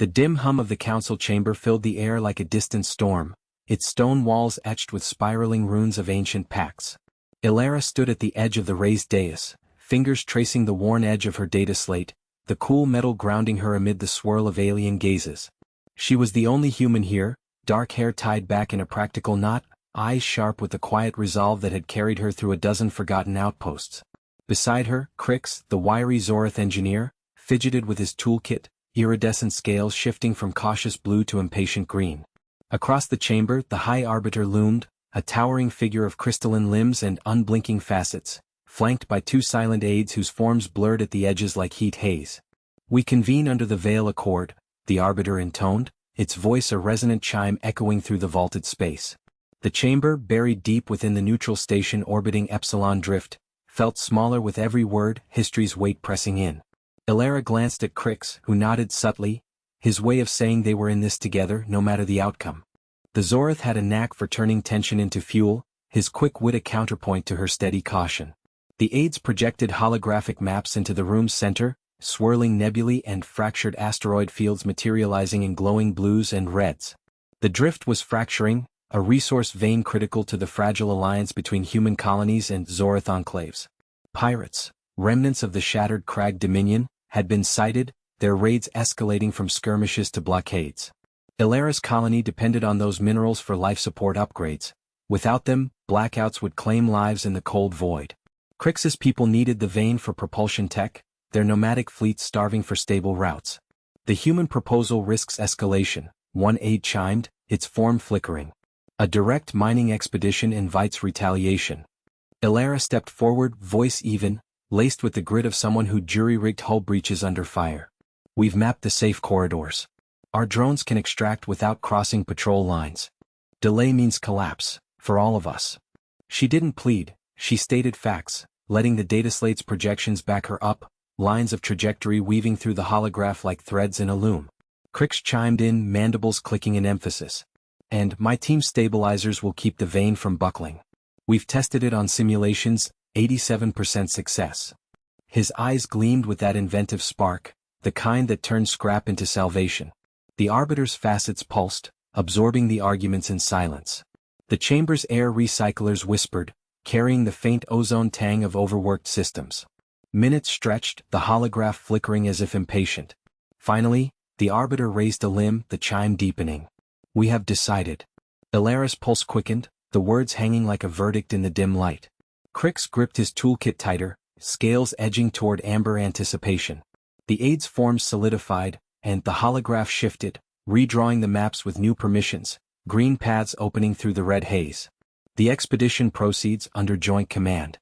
The dim hum of the council chamber filled the air like a distant storm, its stone walls etched with spiraling runes of ancient pacts. Ilara stood at the edge of the raised dais, fingers tracing the worn edge of her data slate, the cool metal grounding her amid the swirl of alien gazes. She was the only human here, dark hair tied back in a practical knot, eyes sharp with the quiet resolve that had carried her through a dozen forgotten outposts. Beside her, Crix, the wiry Zorith engineer, fidgeted with his toolkit, iridescent scales shifting from cautious blue to impatient green. Across the chamber, the High Arbiter loomed, a towering figure of crystalline limbs and unblinking facets, flanked by two silent aides whose forms blurred at the edges like heat haze. "We convene under the Veil Accord," the Arbiter intoned, its voice a resonant chime echoing through the vaulted space. The chamber, buried deep within the neutral station orbiting Epsilon Drift, felt smaller with every word, history's weight pressing in. Ilara glanced at Crix, who nodded subtly, his way of saying they were in this together no matter the outcome. The Zorith had a knack for turning tension into fuel, his quick wit a counterpoint to her steady caution. The aides projected holographic maps into the room's center, swirling nebulae and fractured asteroid fields materializing in glowing blues and reds. The drift was fracturing, a resource vein critical to the fragile alliance between human colonies and Zorith enclaves. Pirates, remnants of the shattered Crag Dominion, had been sighted, their raids escalating from skirmishes to blockades. Ilara's colony depended on those minerals for life support upgrades. Without them, blackouts would claim lives in the cold void. Crix's people needed the vein for propulsion tech, their nomadic fleets starving for stable routes. "The human proposal risks escalation," one aide chimed, its form flickering. "A direct mining expedition invites retaliation." Ilara stepped forward, voice even, laced with the grit of someone who jury-rigged hull breaches under fire. "We've mapped the safe corridors. Our drones can extract without crossing patrol lines. Delay means collapse, for all of us." She didn't plead, she stated facts, letting the dataslate's projections back her up, lines of trajectory weaving through the holograph like threads in a loom. Crix chimed in, mandibles clicking in emphasis. "And my team's stabilizers will keep the vein from buckling. We've tested it on simulations, 87% success." His eyes gleamed with that inventive spark, the kind that turns scrap into salvation. The Arbiter's facets pulsed, absorbing the arguments in silence. The chamber's air recyclers whispered, carrying the faint ozone tang of overworked systems. Minutes stretched, the holograph flickering as if impatient. Finally, the Arbiter raised a limb, the chime deepening. "We have decided." Ilara's pulse quickened, the words hanging like a verdict in the dim light. Crix gripped his toolkit tighter, scales edging toward amber anticipation. The aide's forms solidified, and the holograph shifted, redrawing the maps with new permissions, green paths opening through the red haze. "The expedition proceeds under joint command.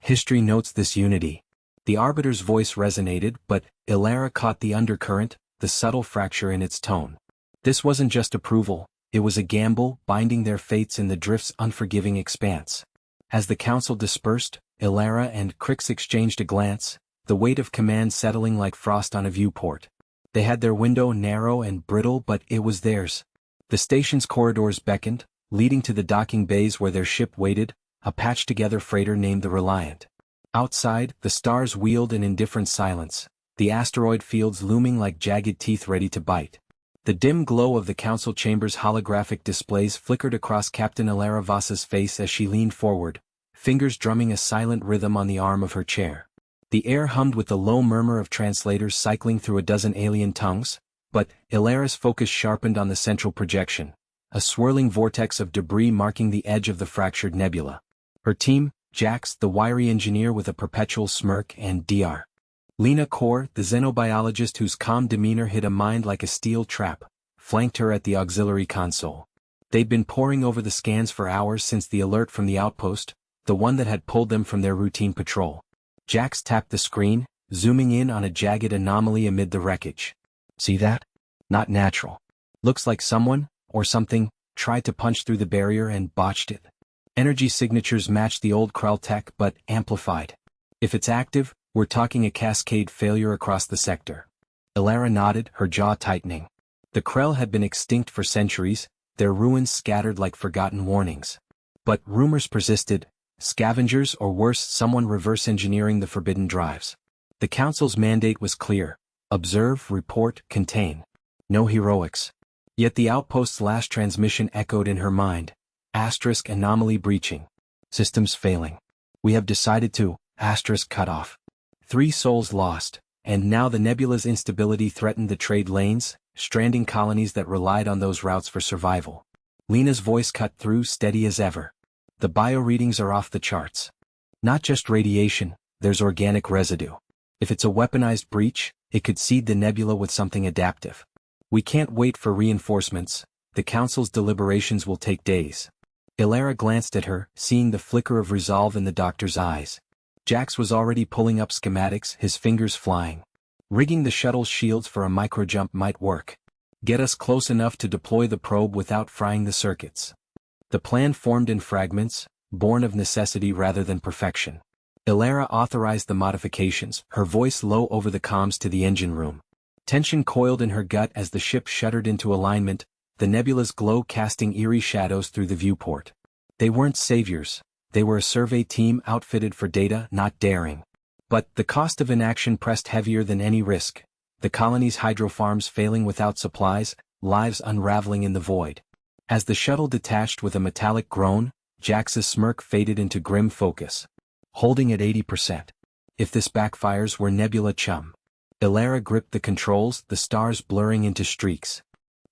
History notes this unity." The Arbiter's voice resonated, but Ilara caught the undercurrent, the subtle fracture in its tone. This wasn't just approval, it was a gamble, binding their fates in the drift's unforgiving expanse. As the council dispersed, Ilara and Crix exchanged a glance, the weight of command settling like frost on a viewport. They had their window narrow and brittle, but it was theirs. The station's corridors beckoned, leading to the docking bays where their ship waited, a patched-together freighter named the Reliant. Outside, the stars wheeled in indifferent silence, the asteroid fields looming like jagged teeth ready to bite. The dim glow of the council chamber's holographic displays flickered across Captain Ilara Voss's face as she leaned forward, fingers drumming a silent rhythm on the arm of her chair. The air hummed with the low murmur of translators cycling through a dozen alien tongues, but Ilara's focus sharpened on the central projection, a swirling vortex of debris marking the edge of the fractured nebula. Her team, Jax, the wiry engineer with a perpetual smirk, and Dr. Lena Kor, the xenobiologist whose calm demeanor hid a mind like a steel trap, flanked her at the auxiliary console. They'd been poring over the scans for hours since the alert from the outpost, the one that had pulled them from their routine patrol. Jax tapped the screen, zooming in on a jagged anomaly amid the wreckage. "See that? Not natural. Looks like someone, or something, tried to punch through the barrier and botched it. Energy signatures match the old Krell tech but amplified. If it's active, we're talking a cascade failure across the sector." Ilara nodded, her jaw tightening. The Krell had been extinct for centuries, their ruins scattered like forgotten warnings. But rumors persisted, scavengers or worse, someone reverse engineering the forbidden drives. The Council's mandate was clear: observe, report, contain. No heroics. Yet the outpost's last transmission echoed in her mind. Anomaly breaching. Systems failing. We have decided to, cut off. 3 souls lost, and now the nebula's instability threatened the trade lanes, stranding colonies that relied on those routes for survival. Lena's voice cut through, steady as ever. The bio readings are off the charts. Not just radiation, there's organic residue. If it's a weaponized breach, it could seed the nebula with something adaptive. We can't wait for reinforcements, the Council's deliberations will take days. Ilara glanced at her, seeing the flicker of resolve in the doctor's eyes. Jax was already pulling up schematics, his fingers flying. Rigging the shuttle's shields for a microjump might work. Get us close enough to deploy the probe without frying the circuits. The plan formed in fragments, born of necessity rather than perfection. Ilara authorized the modifications, her voice low over the comms to the engine room. Tension coiled in her gut as the ship shuddered into alignment, the nebula's glow casting eerie shadows through the viewport. They weren't saviors, they were a survey team outfitted for data, not daring. But the cost of inaction pressed heavier than any risk. The colony's hydrofarms failing without supplies, lives unraveling in the void. As the shuttle detached with a metallic groan, Jax's smirk faded into grim focus. Holding at 80%. If this backfires, we're nebula chum. Ilara gripped the controls, the stars blurring into streaks.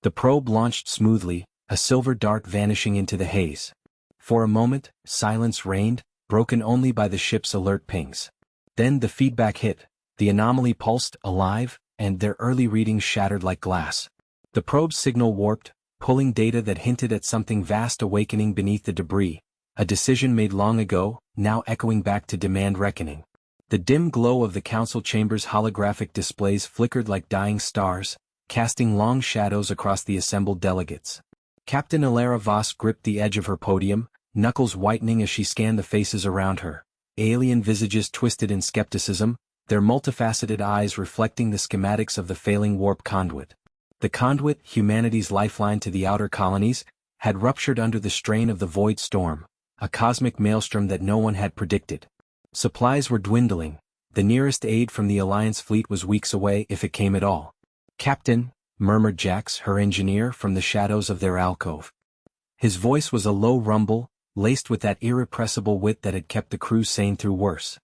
The probe launched smoothly, a silver dart vanishing into the haze. For a moment, silence reigned, broken only by the ship's alert pings. Then the feedback hit, the anomaly pulsed, alive, and their early readings shattered like glass. The probe's signal warped, pulling data that hinted at something vast awakening beneath the debris, a decision made long ago, now echoing back to demand reckoning. The dim glow of the council chamber's holographic displays flickered like dying stars, casting long shadows across the assembled delegates. Captain Ilara Voss gripped the edge of her podium, knuckles whitening as she scanned the faces around her. Alien visages twisted in skepticism, their multifaceted eyes reflecting the schematics of the failing warp conduit. The conduit, humanity's lifeline to the outer colonies, had ruptured under the strain of the void storm, a cosmic maelstrom that no one had predicted. Supplies were dwindling. The nearest aid from the Alliance fleet was weeks away if it came at all. "Captain," murmured Jax, her engineer, from the shadows of their alcove. His voice was a low rumble, laced with that irrepressible wit that had kept the crew sane through worse.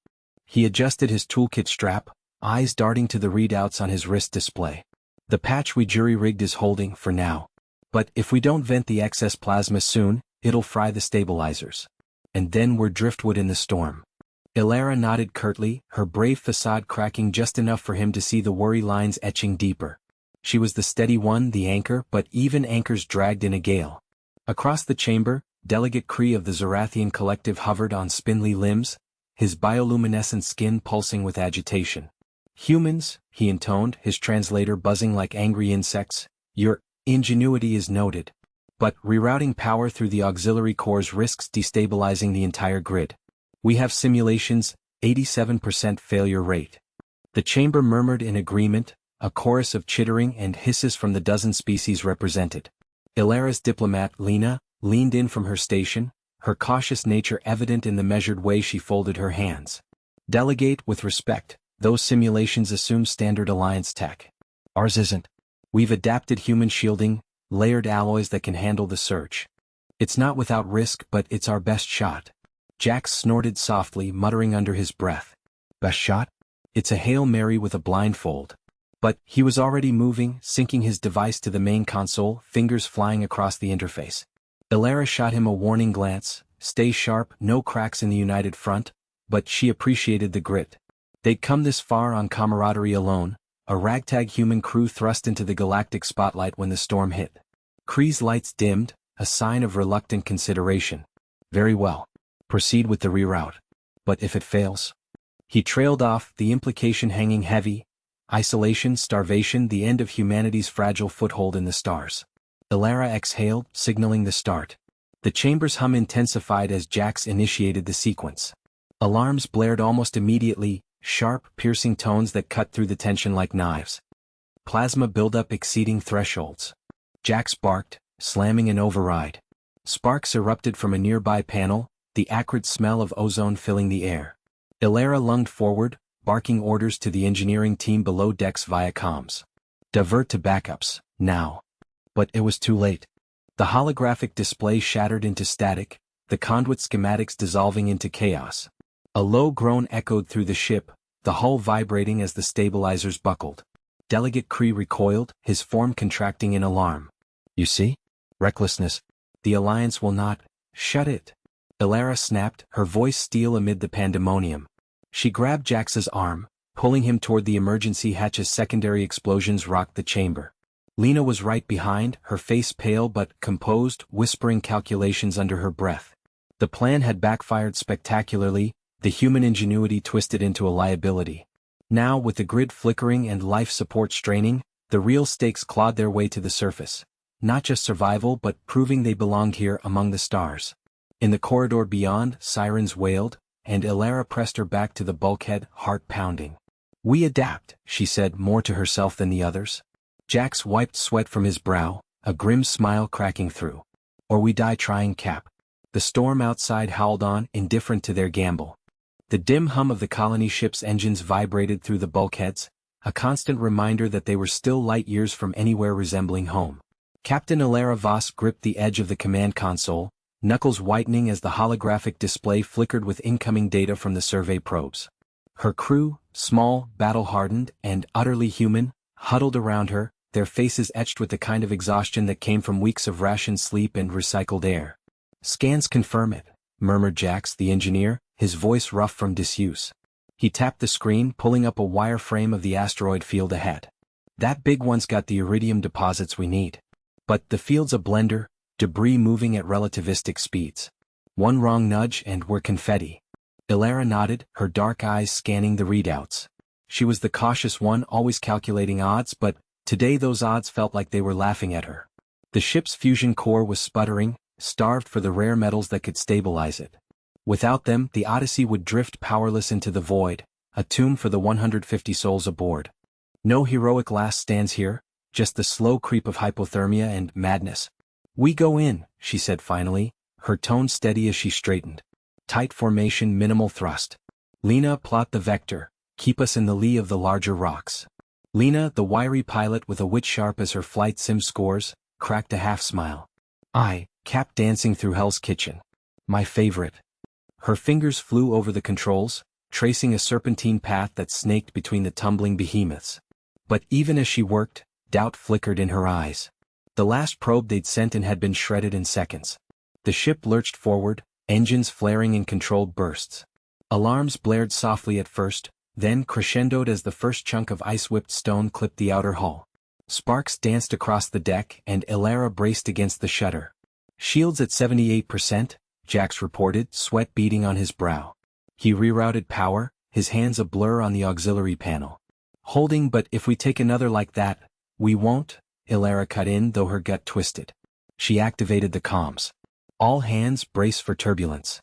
He adjusted his toolkit strap, eyes darting to the readouts on his wrist display. "The patch we jury-rigged is holding, for now. But if we don't vent the excess plasma soon, it'll fry the stabilizers. And then we're driftwood in the storm." Ilara nodded curtly, her brave facade cracking just enough for him to see the worry lines etching deeper. She was the steady one, the anchor, but even anchors dragged in a gale. Across the chamber, Delegate Kree of the Zorathian Collective hovered on spindly limbs, his bioluminescent skin pulsing with agitation. "Humans," he intoned, his translator buzzing like angry insects, "your ingenuity is noted. But rerouting power through the auxiliary cores risks destabilizing the entire grid. We have simulations, 87% failure rate." The chamber murmured in agreement, a chorus of chittering and hisses from the dozen species represented. Ilara's diplomat, Lena, leaned in from her station, her cautious nature evident in the measured way she folded her hands. "Delegate with respect, those simulations assume standard Alliance tech. Ours isn't. We've adapted human shielding, layered alloys that can handle the surge. It's not without risk, but it's our best shot." Jax snorted softly, muttering under his breath. "Best shot? It's a Hail Mary with a blindfold." But he was already moving, syncing his device to the main console, fingers flying across the interface. Ilara shot him a warning glance, "Stay sharp, no cracks in the united front," but she appreciated the grit. They'd come this far on camaraderie alone, a ragtag human crew thrust into the galactic spotlight when the storm hit. Kree's lights dimmed, a sign of reluctant consideration. "Very well. Proceed with the reroute. But if it fails?" He trailed off, the implication hanging heavy. Isolation, starvation, the end of humanity's fragile foothold in the stars. Ilara exhaled, signaling the start. The chamber's hum intensified as Jax initiated the sequence. Alarms blared almost immediately, sharp, piercing tones that cut through the tension like knives. Plasma buildup exceeding thresholds. Jax barked, slamming an override. Sparks erupted from a nearby panel, the acrid smell of ozone filling the air. Ilara lunged forward, barking orders to the engineering team below decks via comms. "Divert to backups. Now. But it was too late. The holographic display shattered into static, the conduit schematics dissolving into chaos. A low groan echoed through the ship, the hull vibrating as the stabilizers buckled. Delegate Kree recoiled, his form contracting in alarm. You see? Recklessness. The Alliance will not. Shut it. Elara snapped, her voice steel amid the pandemonium. She grabbed Jax's arm, pulling him toward the emergency hatch as secondary explosions rocked the chamber. Lena was right behind, her face pale but composed, whispering calculations under her breath. The plan had backfired spectacularly, the human ingenuity twisted into a liability. Now, with the grid flickering and life support straining, the real stakes clawed their way to the surface. Not just survival but proving they belonged here among the stars. In the corridor beyond, sirens wailed, and Elara pressed her back to the bulkhead, heart pounding. We adapt, she said more to herself than the others. Jax wiped sweat from his brow, a grim smile cracking through. Or we die trying, Cap. The storm outside howled on, indifferent to their gamble. The dim hum of the colony ship's engines vibrated through the bulkheads, a constant reminder that they were still light years from anywhere resembling home. Captain Elara Voss gripped the edge of the command console, knuckles whitening as the holographic display flickered with incoming data from the survey probes. Her crew, small, battle-hardened, and utterly human, huddled around her, their faces etched with the kind of exhaustion that came from weeks of rationed sleep and recycled air. Scans confirm it, murmured Jax the engineer, his voice rough from disuse. He tapped the screen, pulling up a wireframe of the asteroid field ahead. That big one's got the iridium deposits we need. But the field's a blender, debris moving at relativistic speeds. One wrong nudge and we're confetti. Elara nodded, her dark eyes scanning the readouts. She was the cautious one, always calculating odds, but today those odds felt like they were laughing at her. The ship's fusion core was sputtering, starved for the rare metals that could stabilize it. Without them, the Odyssey would drift powerless into the void, a tomb for the 150 souls aboard. No heroic last stands here, just the slow creep of hypothermia and madness. We go in, she said finally, her tone steady as she straightened. Tight formation, minimal thrust. Lena, plot the vector, keep us in the lee of the larger rocks. Lena, the wiry pilot with a wit sharp as her flight sim scores, cracked a half smile. Cap dancing through Hell's Kitchen. My favorite. Her fingers flew over the controls, tracing a serpentine path that snaked between the tumbling behemoths. But even as she worked, doubt flickered in her eyes. The last probe they'd sent in had been shredded in seconds. The ship lurched forward, engines flaring in controlled bursts. Alarms blared softly at first, then crescendoed as the first chunk of ice-whipped stone clipped the outer hull. Sparks danced across the deck and Elara braced against the shutter. Shields at 78%, Jax reported, sweat beading on his brow. He rerouted power, his hands a blur on the auxiliary panel. Holding, but if we take another like that, we won't, Elara cut in, though her gut twisted. She activated the comms. All hands brace for turbulence.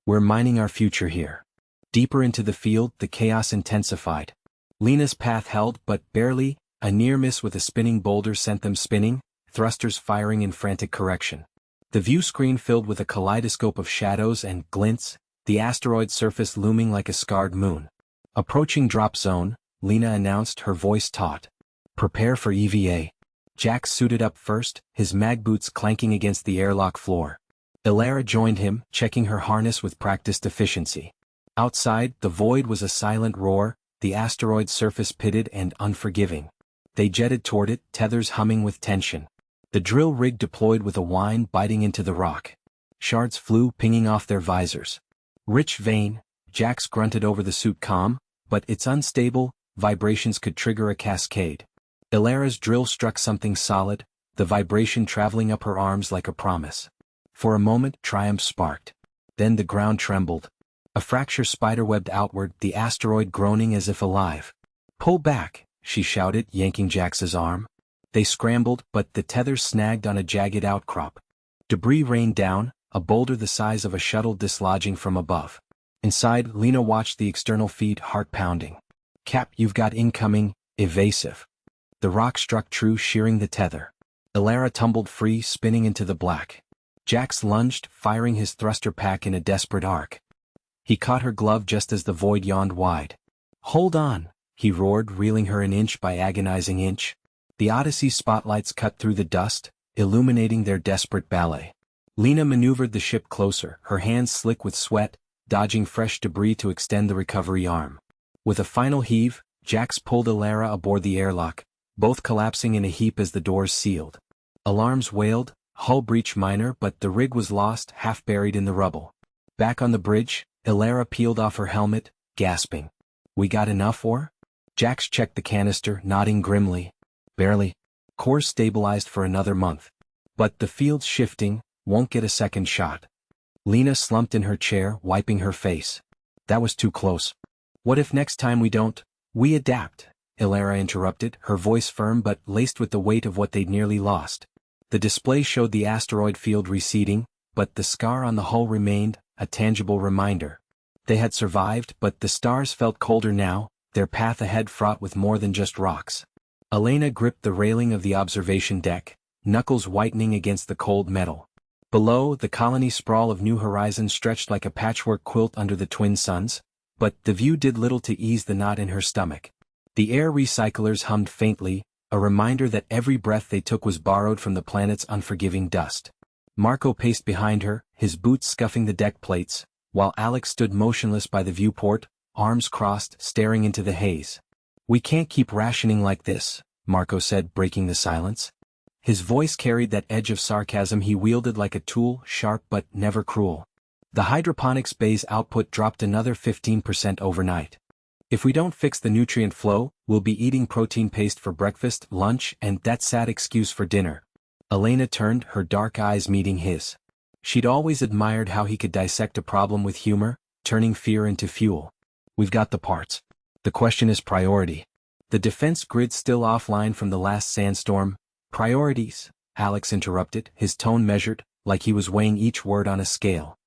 We're mining our future here. Deeper into the field, the chaos intensified. Lena's path held, but barely, a near miss with a spinning boulder sent them spinning, thrusters firing in frantic correction. The view screen filled with a kaleidoscope of shadows and glints, the asteroid surface looming like a scarred moon. Approaching drop zone, Lena announced, her voice taut. Prepare for EVA. Jax suited up first, his mag boots clanking against the airlock floor. Elara joined him, checking her harness with practiced efficiency. Outside, the void was a silent roar, the asteroid's surface pitted and unforgiving. They jetted toward it, tethers humming with tension. The drill rig deployed with a whine, biting into the rock. Shards flew, pinging off their visors. Rich vein, Jax grunted over the suit comm, but it's unstable, vibrations could trigger a cascade. Elara's drill struck something solid, the vibration traveling up her arms like a promise. For a moment, triumph sparked. Then the ground trembled. A fracture spiderwebbed outward, the asteroid groaning as if alive. Pull back, she shouted, yanking Jax's arm. They scrambled, but the tethers snagged on a jagged outcrop. Debris rained down, a boulder the size of a shuttle dislodging from above. Inside, Lena watched the external feed, heart pounding. Cap, you've got incoming, evasive. The rock struck true, shearing the tether. Elara tumbled free, spinning into the black. Jax lunged, firing his thruster pack in a desperate arc. He caught her glove just as the void yawned wide. Hold on, he roared, reeling her an inch by agonizing inch. The Odyssey's spotlights cut through the dust, illuminating their desperate ballet. Lena maneuvered the ship closer, her hands slick with sweat, dodging fresh debris to extend the recovery arm. With a final heave, Jax pulled Elara aboard the airlock, both collapsing in a heap as the doors sealed. Alarms wailed, hull breach minor, but the rig was lost, half buried in the rubble. Back on the bridge, Elara peeled off her helmet, gasping. "We got enough ore?" Jax checked the canister, nodding grimly. "Barely. Core stabilized for another month. But the field's shifting, won't get a second shot." Lena slumped in her chair, wiping her face. "That was too close. What if next time we don't?" "We adapt," Elara interrupted, her voice firm but laced with the weight of what they'd nearly lost. The display showed the asteroid field receding, but the scar on the hull remained, a tangible reminder. They had survived, but the stars felt colder now, their path ahead fraught with more than just rocks. Elena gripped the railing of the observation deck, knuckles whitening against the cold metal. Below, the colony sprawl of New Horizons stretched like a patchwork quilt under the twin suns, but the view did little to ease the knot in her stomach. The air recyclers hummed faintly, a reminder that every breath they took was borrowed from the planet's unforgiving dust. Marco paced behind her, his boots scuffing the deck plates, while Alex stood motionless by the viewport, arms crossed, staring into the haze. "We can't keep rationing like this," Marco said, breaking the silence. His voice carried that edge of sarcasm he wielded like a tool, sharp but never cruel. The hydroponics bay's output dropped another 15% overnight. "If we don't fix the nutrient flow, we'll be eating protein paste for breakfast, lunch, and that sad excuse for dinner." Elena turned, her dark eyes meeting his. She'd always admired how he could dissect a problem with humor, turning fear into fuel. "We've got the parts. The question is priority." The defense grid's still offline from the last sandstorm. "Priorities," Alex interrupted, his tone measured, like he was weighing each word on a scale.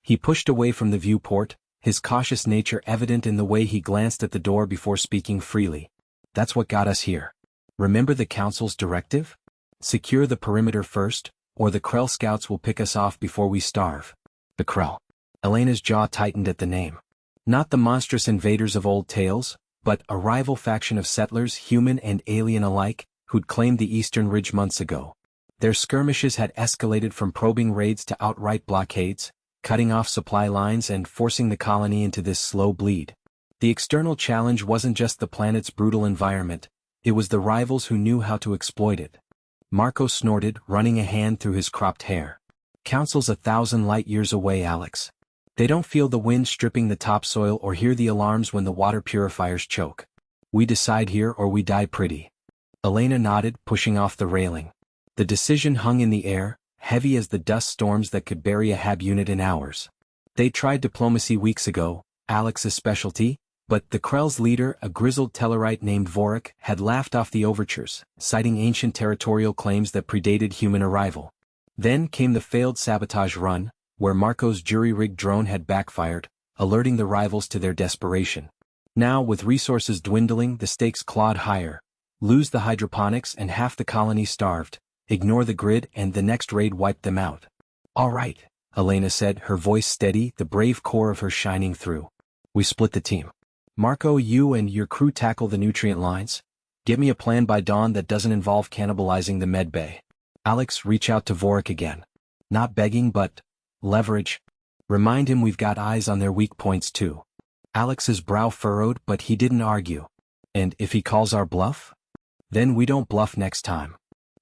He pushed away from the viewport, his cautious nature evident in the way he glanced at the door before speaking freely. "That's what got us here. Remember the Council's directive? Secure the perimeter first, or the Krell scouts will pick us off before we starve." The Krell. Elena's jaw tightened at the name. Not the monstrous invaders of old tales, but a rival faction of settlers, human and alien alike, who'd claimed the Eastern Ridge months ago. Their skirmishes had escalated from probing raids to outright blockades, cutting off supply lines and forcing the colony into this slow bleed. The external challenge wasn't just the planet's brutal environment, it was the rivals who knew how to exploit it. Marco snorted, running a hand through his cropped hair. "Council's 1,000 light-years away, Alex. They don't feel the wind stripping the topsoil or hear the alarms when the water purifiers choke. We decide here or we die pretty." Elena nodded, pushing off the railing. The decision hung in the air, heavy as the dust storms that could bury a HAB unit in hours. They tried diplomacy weeks ago, Alex's specialty, but the Krell's leader, a grizzled Tellarite named Vorik, had laughed off the overtures, citing ancient territorial claims that predated human arrival. Then came the failed sabotage run, where Marco's jury-rigged drone had backfired, alerting the rivals to their desperation. Now, with resources dwindling, the stakes clawed higher. Lose the hydroponics and half the colony starved. Ignore the grid and the next raid wiped them out. "All right," Elena said, her voice steady, the brave core of her shining through. "We split the team. Marco, you and your crew tackle the nutrient lines. Get me a plan by dawn that doesn't involve cannibalizing the med bay." Alex, reach out to Vorik again. "Not begging but leverage. Remind him we've got eyes on their weak points too." Alex's brow furrowed, but he didn't argue. "And if he calls our bluff? Then we don't bluff next time."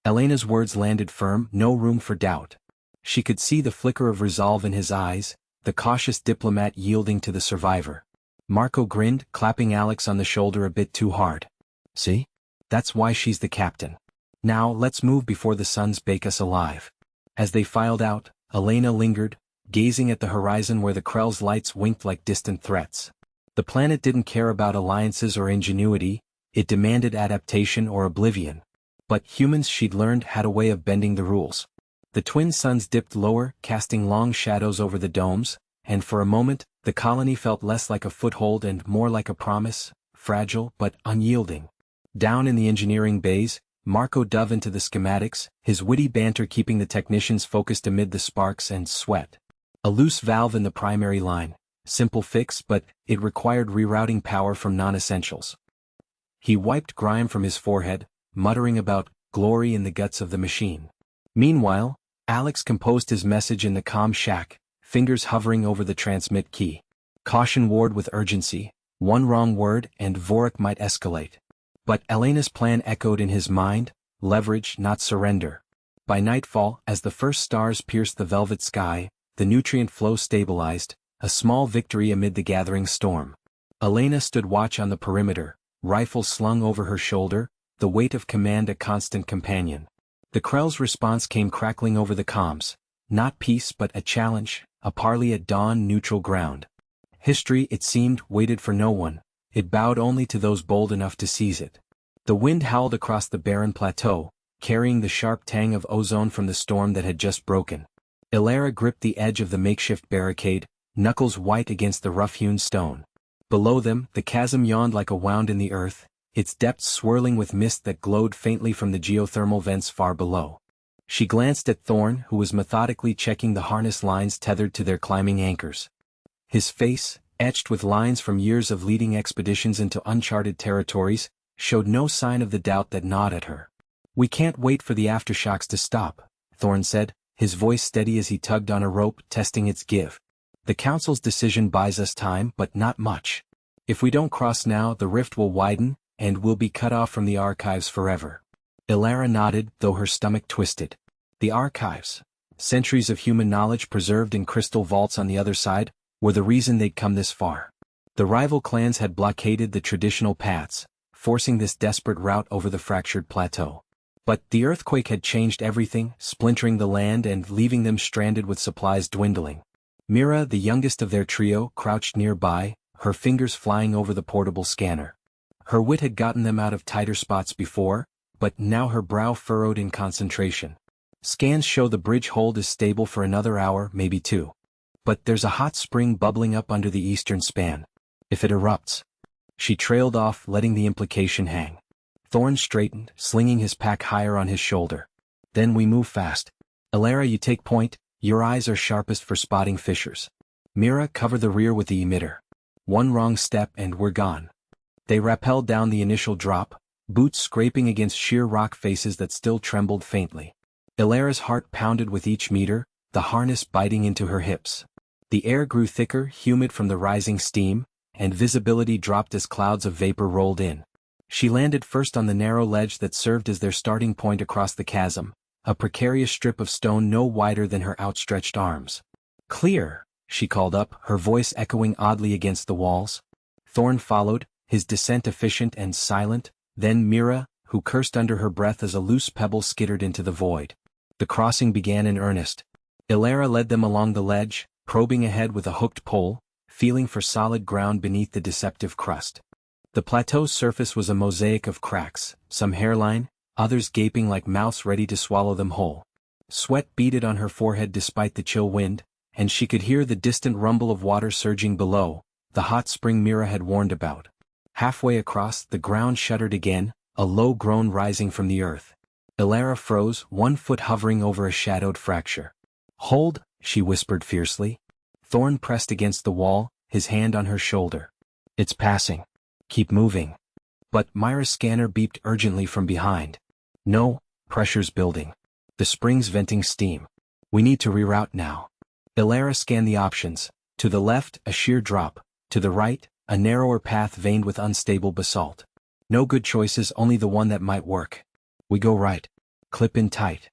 Elena's words landed firm, no room for doubt. She could see the flicker of resolve in his eyes, the cautious diplomat yielding to the survivor. Marco grinned, clapping Alex on the shoulder a bit too hard. "See? That's why she's the captain. Now let's move before the suns bake us alive." As they filed out, Elena lingered, gazing at the horizon where the Krell's lights winked like distant threats. The planet didn't care about alliances or ingenuity, it demanded adaptation or oblivion. But humans, she'd learned, had a way of bending the rules. The twin suns dipped lower, casting long shadows over the domes, and for a moment, the colony felt less like a foothold and more like a promise, fragile but unyielding. Down in the engineering bays, Marco dove into the schematics, his witty banter keeping the technicians focused amid the sparks and sweat. A loose valve in the primary line, simple fix, but it required rerouting power from non-essentials. He wiped grime from his forehead, muttering about glory in the guts of the machine. Meanwhile, Alex composed his message in the comm shack, fingers hovering over the transmit key. Caution ward with urgency, one wrong word and Vorik might escalate. But Elena's plan echoed in his mind, leverage not surrender. By nightfall, as the first stars pierced the velvet sky, the nutrient flow stabilized, a small victory amid the gathering storm. Elena stood watch on the perimeter, rifle slung over her shoulder, the weight of command a constant companion. The Krell's response came crackling over the comms. Not peace but a challenge, a parley at dawn, neutral ground. History, it seemed, waited for no one. It bowed only to those bold enough to seize it. The wind howled across the barren plateau, carrying the sharp tang of ozone from the storm that had just broken. Ilara gripped the edge of the makeshift barricade, knuckles white against the rough-hewn stone. Below them, the chasm yawned like a wound in the earth, its depths swirling with mist that glowed faintly from the geothermal vents far below. She glanced at Thorn, who was methodically checking the harness lines tethered to their climbing anchors. His face, etched with lines from years of leading expeditions into uncharted territories, showed no sign of the doubt that gnawed at her. "We can't wait for the aftershocks to stop," Thorn said, his voice steady as he tugged on a rope, testing its give. "The Council's decision buys us time, but not much. If we don't cross now, the rift will widen, and we'll be cut off from the archives forever." Ilara nodded, though her stomach twisted. The archives, centuries of human knowledge preserved in crystal vaults on the other side, were the reason they'd come this far. The rival clans had blockaded the traditional paths, forcing this desperate route over the fractured plateau. But the earthquake had changed everything, splintering the land and leaving them stranded with supplies dwindling. Mira, the youngest of their trio, crouched nearby, her fingers flying over the portable scanner. Her wit had gotten them out of tighter spots before, but now her brow furrowed in concentration. "Scans show the bridge hold is stable for another hour, maybe two. But there's a hot spring bubbling up under the eastern span. If it erupts..." She trailed off, letting the implication hang. Thorn straightened, slinging his pack higher on his shoulder. "Then we move fast. Ilara, you take point, your eyes are sharpest for spotting fissures. Mira, cover the rear with the emitter. One wrong step and we're gone." They rappelled down the initial drop, boots scraping against sheer rock faces that still trembled faintly. Ilara's heart pounded with each meter, the harness biting into her hips. The air grew thicker, humid from the rising steam, and visibility dropped as clouds of vapor rolled in. She landed first on the narrow ledge that served as their starting point across the chasm, a precarious strip of stone no wider than her outstretched arms. "Clear," she called up, her voice echoing oddly against the walls. Thorn followed, his descent efficient and silent, then Mira, who cursed under her breath as a loose pebble skittered into the void. The crossing began in earnest. Ilara led them along the ledge, probing ahead with a hooked pole, feeling for solid ground beneath the deceptive crust. The plateau's surface was a mosaic of cracks, some hairline, others gaping like mouths ready to swallow them whole. Sweat beaded on her forehead despite the chill wind, and she could hear the distant rumble of water surging below, the hot spring Mira had warned about. Halfway across, the ground shuddered again, a low groan rising from the earth. Ilara froze, one foot hovering over a shadowed fracture. "Hold," she whispered fiercely. Thorn pressed against the wall, his hand on her shoulder. "It's passing. Keep moving." But Myra's scanner beeped urgently from behind. "No, pressure's building. The spring's venting steam. We need to reroute now." Ilara scanned the options. To the left, a sheer drop. To the right, a narrower path veined with unstable basalt. No good choices, only the one that might work. "We go right. Clip in tight."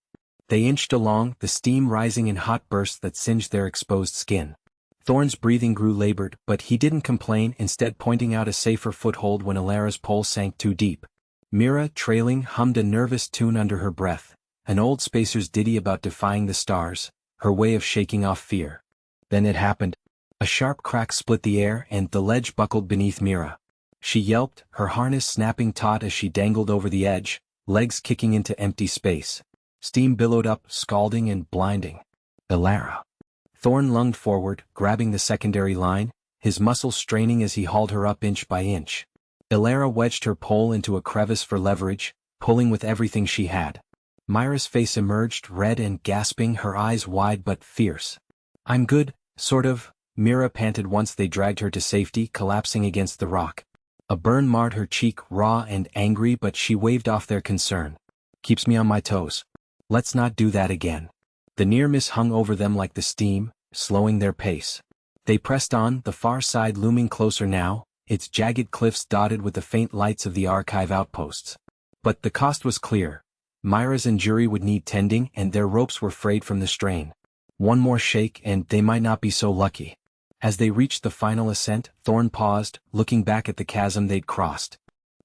They inched along, the steam rising in hot bursts that singed their exposed skin. Thorn's breathing grew labored, but he didn't complain, instead pointing out a safer foothold when Ilara's pole sank too deep. Mira, trailing, hummed a nervous tune under her breath, an old spacer's ditty about defying the stars, her way of shaking off fear. Then it happened. A sharp crack split the air and the ledge buckled beneath Mira. She yelped, her harness snapping taut as she dangled over the edge, legs kicking into empty space. Steam billowed up, scalding and blinding. "Ilara." Thorn lunged forward, grabbing the secondary line, his muscles straining as he hauled her up inch by inch. Ilara wedged her pole into a crevice for leverage, pulling with everything she had. Myra's face emerged, red and gasping, her eyes wide but fierce. "I'm good, sort of," Mira panted once they dragged her to safety, collapsing against the rock. A burn marred her cheek, raw and angry, but she waved off their concern. Keeps me on my toes. Let's not do that again. The near miss hung over them like the steam, slowing their pace. They pressed on, the far side looming closer now, its jagged cliffs dotted with the faint lights of the archive outposts. But the cost was clear. Myra's and Jury would need tending, and their ropes were frayed from the strain. One more shake and they might not be so lucky. As they reached the final ascent, Thorn paused, looking back at the chasm they'd crossed.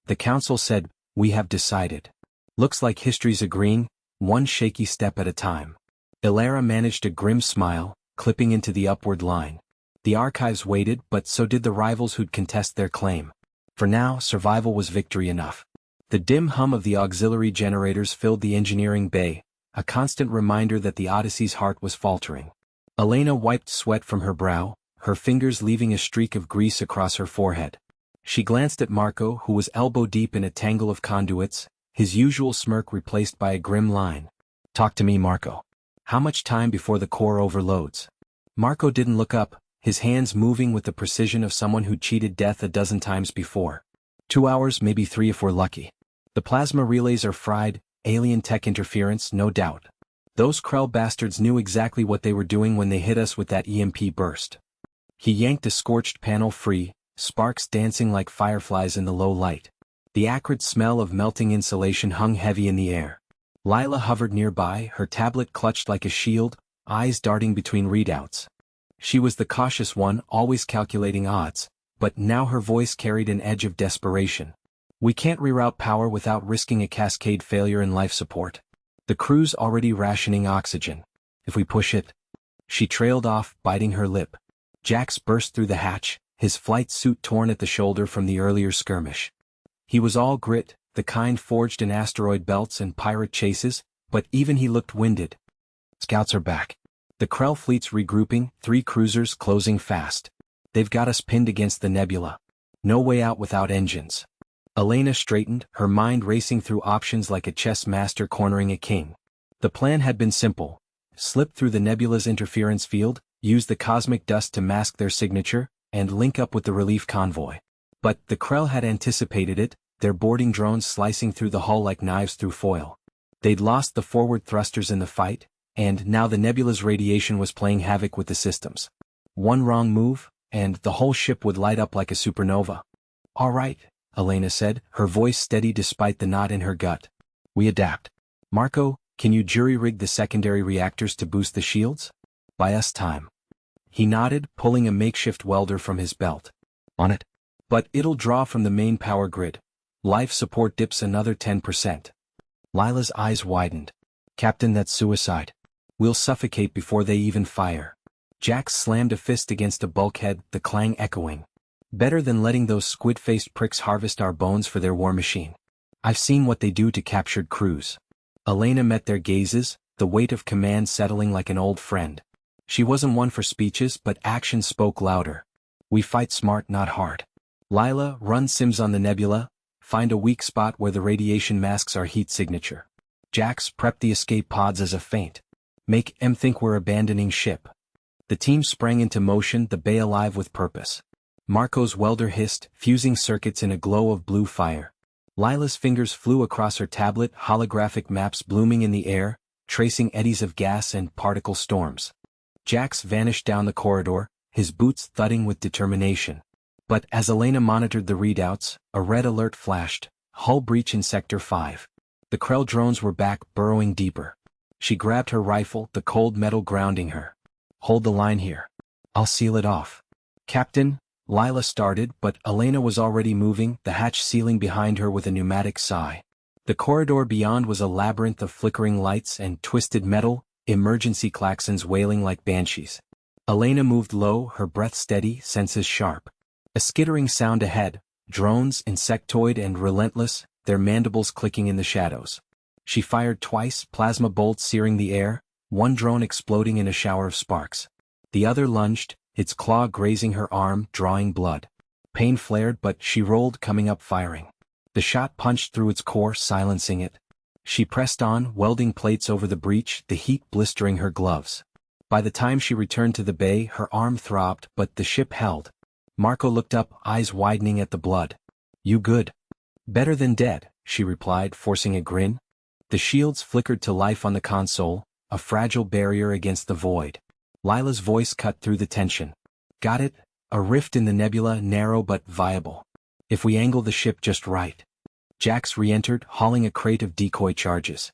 The council said, "We have decided. Looks like history's agreeing, one shaky step at a time." Ilara managed a grim smile, clipping into the upward line. The archives waited, but so did the rivals who'd contest their claim. For now, survival was victory enough. The dim hum of the auxiliary generators filled the engineering bay, a constant reminder that the Odyssey's heart was faltering. Elena wiped sweat from her brow, her fingers leaving a streak of grease across her forehead. She glanced at Marco, who was elbow-deep in a tangle of conduits, his usual smirk replaced by a grim line. "Talk to me, Marco. How much time before the core overloads?" Marco didn't look up, his hands moving with the precision of someone who'd cheated death a dozen times before. 2 hours, maybe 3 if we're lucky. The plasma relays are fried, alien tech interference, no doubt. Those Krell bastards knew exactly what they were doing when they hit us with that EMP burst. He yanked a scorched panel free, sparks dancing like fireflies in the low light. The acrid smell of melting insulation hung heavy in the air. Lila hovered nearby, her tablet clutched like a shield, eyes darting between readouts. She was the cautious one, always calculating odds, but now her voice carried an edge of desperation. "We can't reroute power without risking a cascade failure in life support. The crew's already rationing oxygen. If we push it..." She trailed off, biting her lip. Jax burst through the hatch, his flight suit torn at the shoulder from the earlier skirmish. He was all grit, the kind forged in asteroid belts and pirate chases, but even he looked winded. "Scouts are back. The Krell fleet's regrouping, 3 cruisers closing fast. They've got us pinned against the nebula. No way out without engines." Elena straightened, her mind racing through options like a chess master cornering a king. The plan had been simple. Slip through the nebula's interference field, use the cosmic dust to mask their signature, and link up with the relief convoy. But the Krell had anticipated it, their boarding drones slicing through the hull like knives through foil. They'd lost the forward thrusters in the fight, and now the nebula's radiation was playing havoc with the systems. One wrong move, and the whole ship would light up like a supernova. "All right," Elena said, her voice steady despite the knot in her gut. "We adapt. Marco, can you jury-rig the secondary reactors to boost the shields? Buy us time." He nodded, pulling a makeshift welder from his belt. "On it. But it'll draw from the main power grid. Life support dips another 10%. Lila's eyes widened. "Captain, that's suicide. We'll suffocate before they even fire." Jax slammed a fist against a bulkhead, the clang echoing. "Better than letting those squid-faced pricks harvest our bones for their war machine. I've seen what they do to captured crews." Elena met their gazes, the weight of command settling like an old friend. She wasn't one for speeches, but action spoke louder. "We fight smart, not hard. Lila, run sims on the nebula, find a weak spot where the radiation masks our heat signature. Jax, prep the escape pods as a feint. Make M think we're abandoning ship." The team sprang into motion, the bay alive with purpose. Marco's welder hissed, fusing circuits in a glow of blue fire. Lila's fingers flew across her tablet, holographic maps blooming in the air, tracing eddies of gas and particle storms. Jax vanished down the corridor, his boots thudding with determination. But as Elena monitored the readouts, a red alert flashed: hull breach in Sector 5. The Krell drones were back, burrowing deeper. She grabbed her rifle, the cold metal grounding her. "Hold the line here. I'll seal it off." "Captain," Lila started, but Elena was already moving, the hatch sealing behind her with a pneumatic sigh. The corridor beyond was a labyrinth of flickering lights and twisted metal, emergency klaxons wailing like banshees. Elena moved low, her breath steady, senses sharp. A skittering sound ahead, drones, insectoid and relentless, their mandibles clicking in the shadows. She fired twice, plasma bolts searing the air, one drone exploding in a shower of sparks. The other lunged, its claw grazing her arm, drawing blood. Pain flared, but she rolled, coming up firing. The shot punched through its core, silencing it. She pressed on, welding plates over the breach, the heat blistering her gloves. By the time she returned to the bay, her arm throbbed, but the ship held. Marco looked up, eyes widening at the blood. You good? Better than dead, she replied, forcing a grin. The shields flickered to life on the console, a fragile barrier against the void. Lila's voice cut through the tension. Got it? A rift in the nebula, narrow but viable. If we angle the ship just right. Jax re-entered, hauling a crate of decoy charges.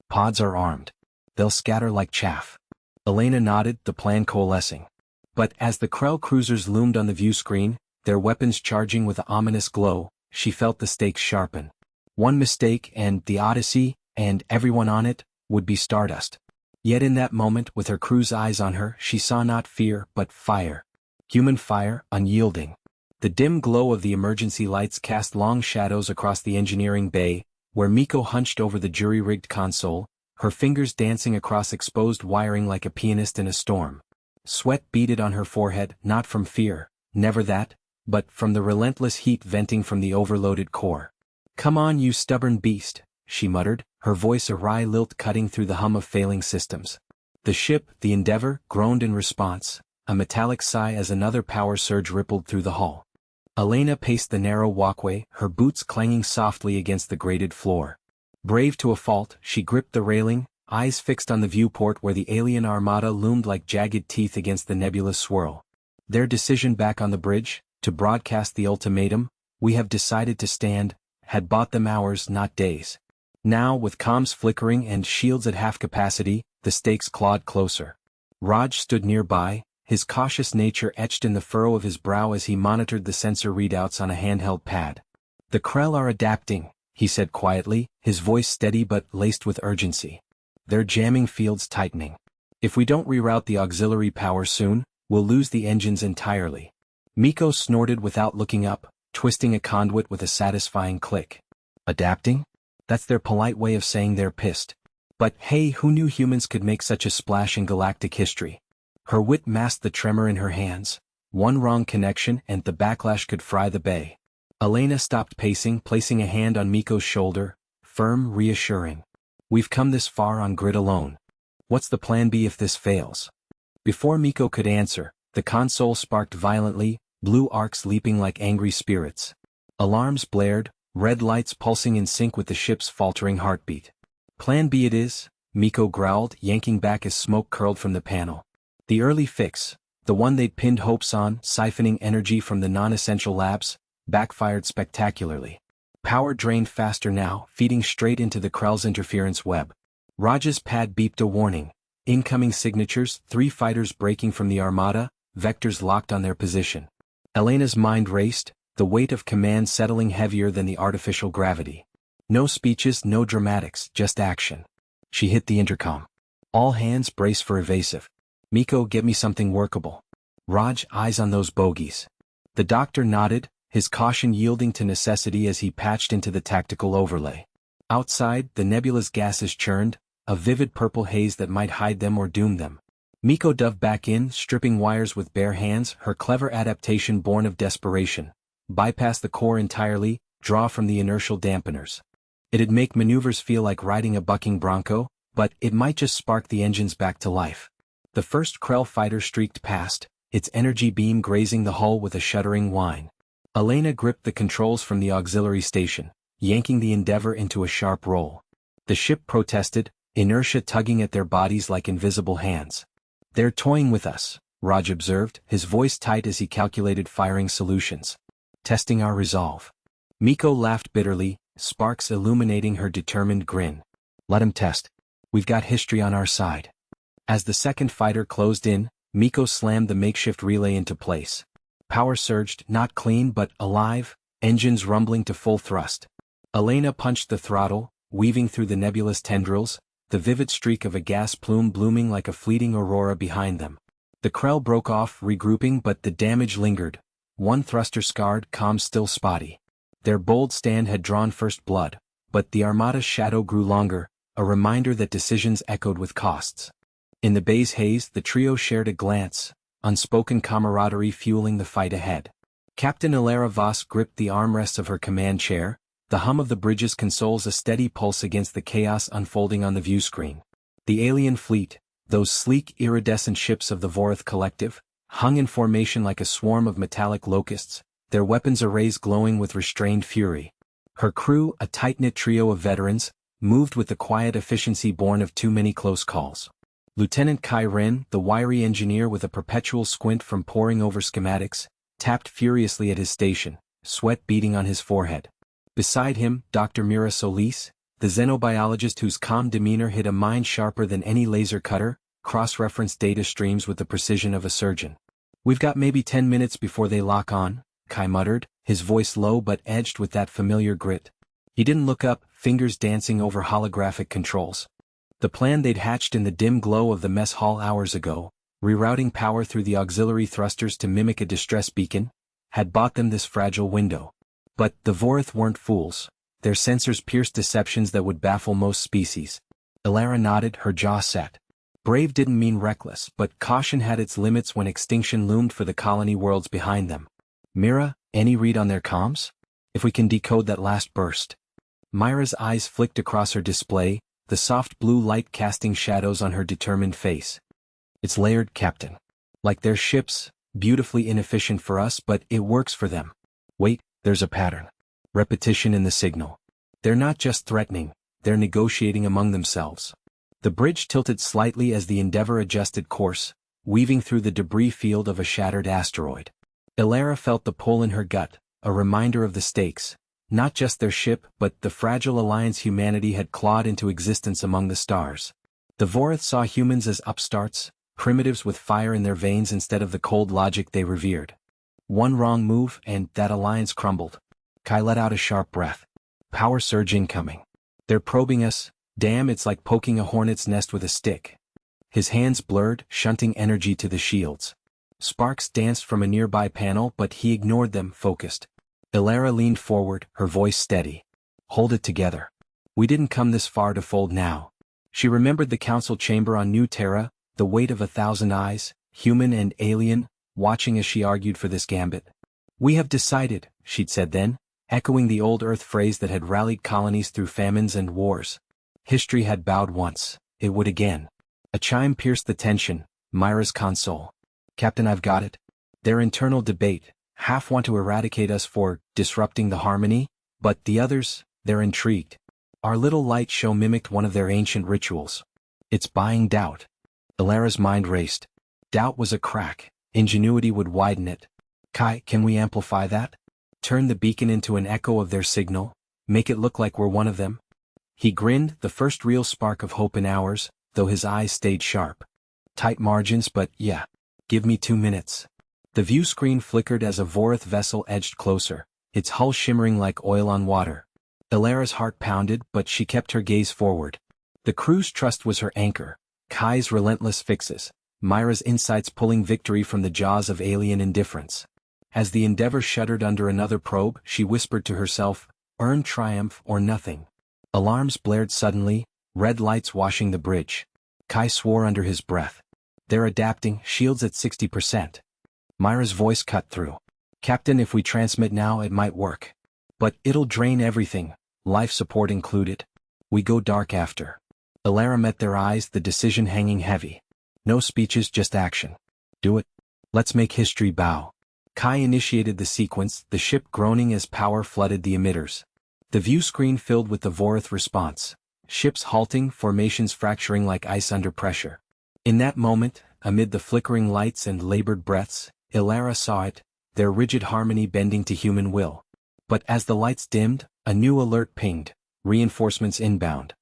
Pods are armed. They'll scatter like chaff. Elena nodded, the plan coalescing. But as the Krell cruisers loomed on the view screen, their weapons charging with an ominous glow, she felt the stakes sharpen. One mistake and the Odyssey, and everyone on it, would be stardust. Yet in that moment, with her crew's eyes on her, she saw not fear, but fire. Human fire, unyielding. The dim glow of the emergency lights cast long shadows across the engineering bay, where Miko hunched over the jury-rigged console, her fingers dancing across exposed wiring like a pianist in a storm. Sweat beaded on her forehead, not from fear, never that, but from the relentless heat venting from the overloaded core. Come on, you stubborn beast, she muttered, her voice a wry lilt cutting through the hum of failing systems. The ship, the Endeavor, groaned in response, a metallic sigh as another power surge rippled through the hull. Elena paced the narrow walkway, her boots clanging softly against the grated floor. Brave to a fault, she gripped the railing, eyes fixed on the viewport where the alien armada loomed like jagged teeth against the nebulous swirl. Their decision back on the bridge, to broadcast the ultimatum, "We have decided to stand," had bought them hours, not days. Now, with comms flickering and shields at half capacity, the stakes clawed closer. Raj stood nearby, his cautious nature etched in the furrow of his brow as he monitored the sensor readouts on a handheld pad. The Krell are adapting, he said quietly, his voice steady but laced with urgency. They're jamming fields tightening. If we don't reroute the auxiliary power soon, we'll lose the engines entirely. Miko snorted without looking up, twisting a conduit with a satisfying click. Adapting? That's their polite way of saying they're pissed. But hey, who knew humans could make such a splash in galactic history? Her wit masked the tremor in her hands. One wrong connection and the backlash could fry the bay. Elena stopped pacing, placing a hand on Miko's shoulder, firm, reassuring. We've come this far on grid alone. What's the plan B if this fails? Before Miko could answer, the console sparked violently, blue arcs leaping like angry spirits. Alarms blared, red lights pulsing in sync with the ship's faltering heartbeat. Plan B it is, Miko growled, yanking back as smoke curled from the panel. The early fix, the one they'd pinned hopes on, siphoning energy from the non-essential labs, backfired spectacularly. Power drained faster now, feeding straight into the Krell's interference web. Raj's pad beeped a warning. Incoming signatures, 3 fighters breaking from the armada, vectors locked on their position. Elena's mind raced, the weight of command settling heavier than the artificial gravity. No speeches, no dramatics, just action. She hit the intercom. All hands brace for evasive. Miko, get me something workable. Raj, eyes on those bogies. The doctor nodded, his caution yielding to necessity as he patched into the tactical overlay. Outside, the nebula's gases churned, a vivid purple haze that might hide them or doom them. Miko dove back in, stripping wires with bare hands, her clever adaptation born of desperation. Bypass the core entirely, draw from the inertial dampeners. It'd make maneuvers feel like riding a bucking bronco, but it might just spark the engines back to life. The first Krell fighter streaked past, its energy beam grazing the hull with a shuddering whine. Elena gripped the controls from the auxiliary station, yanking the Endeavor into a sharp roll. The ship protested, inertia tugging at their bodies like invisible hands. They're toying with us, Raj observed, his voice tight as he calculated firing solutions. Testing our resolve. Miko laughed bitterly, sparks illuminating her determined grin. Let him test. We've got history on our side. As the second fighter closed in, Miko slammed the makeshift relay into place. Power surged, not clean but alive, engines rumbling to full thrust. Elena punched the throttle, weaving through the nebulous tendrils, the vivid streak of a gas plume blooming like a fleeting aurora behind them. The Krell broke off, regrouping, but the damage lingered. One thruster scarred, comms still spotty. Their bold stand had drawn first blood, but the Armada's shadow grew longer, a reminder that decisions echoed with costs. In the bay's haze, the trio shared a glance, unspoken camaraderie fueling the fight ahead. Captain Ilara Voss gripped the armrests of her command chair, the hum of the bridge's consoles a steady pulse against the chaos unfolding on the view screen. The alien fleet, those sleek iridescent ships of the Vorith Collective, hung in formation like a swarm of metallic locusts, their weapons arrays glowing with restrained fury. Her crew, a tight-knit trio of veterans, moved with the quiet efficiency born of too many close calls. Lieutenant Kai Ren, the wiry engineer with a perpetual squint from poring over schematics, tapped furiously at his station, sweat beading on his forehead. Beside him, Dr. Mira Solis, the xenobiologist whose calm demeanor hit a mind sharper than any laser cutter, cross-referenced data streams with the precision of a surgeon. "We've got maybe 10 minutes before they lock on," Kai muttered, his voice low but edged with that familiar grit. He didn't look up, fingers dancing over holographic controls. The plan they'd hatched in the dim glow of the mess hall hours ago, rerouting power through the auxiliary thrusters to mimic a distress beacon, had bought them this fragile window. But the Vorith weren't fools. Their sensors pierced deceptions that would baffle most species. Elara nodded, her jaw set. Brave didn't mean reckless, but caution had its limits when extinction loomed for the colony worlds behind them. "Mira, any read on their comms? If we can decode that last burst." Myra's eyes flicked across her display, the soft blue light casting shadows on her determined face. "It's layered, Captain. Like their ships, beautifully inefficient for us, but it works for them. Wait, there's a pattern. Repetition in the signal. They're not just threatening, they're negotiating among themselves." The bridge tilted slightly as the Endeavour adjusted course, weaving through the debris field of a shattered asteroid. Elara felt the pull in her gut, a reminder of the stakes, not just their ship but the fragile alliance humanity had clawed into existence among the stars. The Vorith saw humans as upstarts, primitives with fire in their veins instead of the cold logic they revered. One wrong move and that alliance crumbled. Kai let out a sharp breath. "Power surge incoming. They're probing us. Damn, it's like poking a hornet's nest with a stick." His hands blurred, shunting energy to the shields. Sparks danced from a nearby panel but he ignored them, focused. Elara leaned forward, her voice steady. "Hold it together. We didn't come this far to fold now." She remembered the council chamber on New Terra, the weight of 1,000 eyes, human and alien, watching as she argued for this gambit. "We have decided," she'd said then, echoing the old Earth phrase that had rallied colonies through famines and wars. History had bowed once, it would again. A chime pierced the tension, Myra's console. "Captain, I've got it." Their internal debate, half want to eradicate us for disrupting the harmony, but the others, they're intrigued. Our little light show mimicked one of their ancient rituals. "It's buying doubt." Elara's mind raced. Doubt was a crack, ingenuity would widen it. "Kai, can we amplify that? Turn the beacon into an echo of their signal, make it look like we're one of them?" He grinned, the first real spark of hope in hours, though his eyes stayed sharp. "Tight margins, but yeah. Give me 2 minutes." The view screen flickered as a Vorith vessel edged closer, its hull shimmering like oil on water. Elara's heart pounded, but she kept her gaze forward. The crew's trust was her anchor. Kai's relentless fixes, Myra's insights pulling victory from the jaws of alien indifference. As the Endeavour shuddered under another probe, she whispered to herself, "Earn triumph or nothing." Alarms blared suddenly, red lights washing the bridge. Kai swore under his breath. "They're adapting, shields at 60%. Myra's voice cut through. "Captain, if we transmit now it might work. But it'll drain everything, life support included. We go dark after." Elara met their eyes, the decision hanging heavy. "No speeches, just action. Do it. Let's make history bow." Kai initiated the sequence, the ship groaning as power flooded the emitters. The view screen filled with the Vorith response. Ships halting, formations fracturing like ice under pressure. In that moment, amid the flickering lights and labored breaths, Elara saw it, their rigid harmony bending to human will. But as the lights dimmed, a new alert pinged, reinforcements inbound.